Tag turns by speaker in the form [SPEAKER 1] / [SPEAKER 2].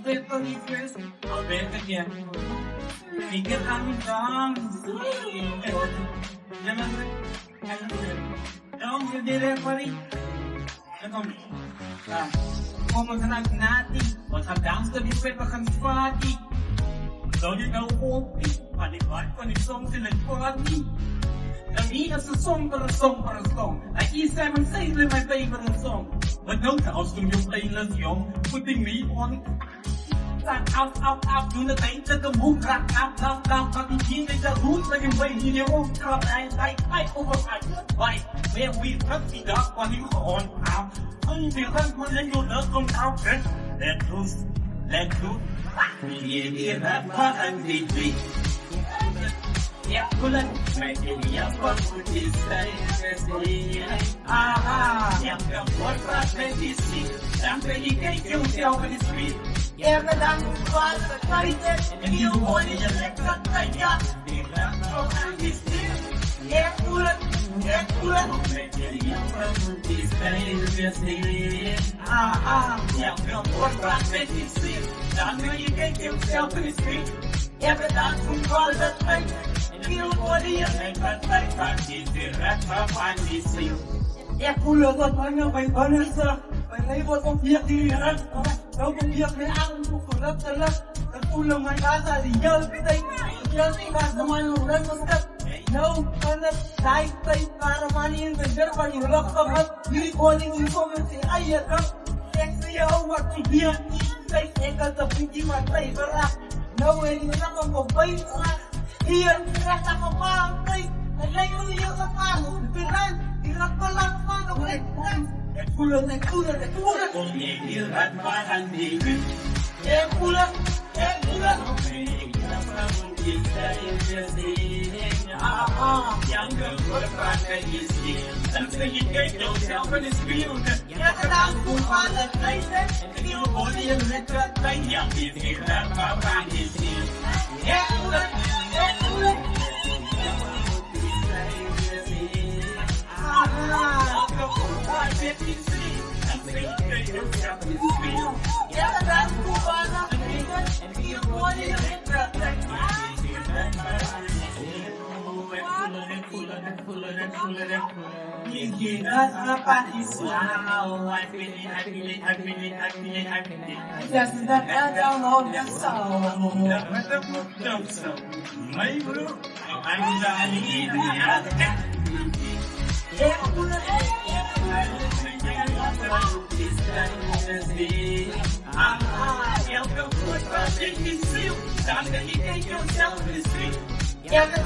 [SPEAKER 1] Ito request. I'll bet again. Tinggal kami dong. Jangan. Dong, jadi referee. Jangan. Kung maghanap natin, maghanap sa display pa kang spotty. So you know hope, panibat ko ni song sila party. Nangina sa song para song. I isa man say my favorite song. But no costume yung playlist yung putting me on. Up, do the thing that the move, rock, but the king is the root, like in way, in your own car, I over, fight, where we cut the dog when you on out. Until that one, then you'll not come out, let loose, yeah, that part and the beat. Yeah, pull it, make it, yeah, but put this side, yeah, what's that, let me see, I'm ready, can't you tell when it's real. Everything was the fighter, and you wanted to let that thing up. The laptop and his team. Yeah, pull it. Yeah, what rock make you see? That's when you get yourself in the street. Everything was the fighter, and you wanted to let that thing up. The laptop and his team. Yeah, pull it. Phải lấy một công việc thì đâu công việc với ăn cũng phải lấp cho lấp cái phu lồng ngày đá ra thì nhớ cái tay nhớ cái bàn tao ăn luôn đấy con cắt đâu con đất trái tay para mani in the dirt when you look up you calling you so much ai ya cấp em see how what to be tay em cần tập trung chỉ mà tay ra đâu em nó không có bay ra hiện ra ta có ba tay lấy nó yêu các bạn từ đây thì nó có lắm mà nó phải Pulang. Oh yeah, you got my hand in it. Yeah, pulang. Young girl, what a fun that you see. That's when you get yourself in this field. Yeah, I'm cool for the place. And you only a little thing. Yeah, you feel that my mind is here. Yeah, pulang. Just that down on the sound. My bro, I'm Yeah,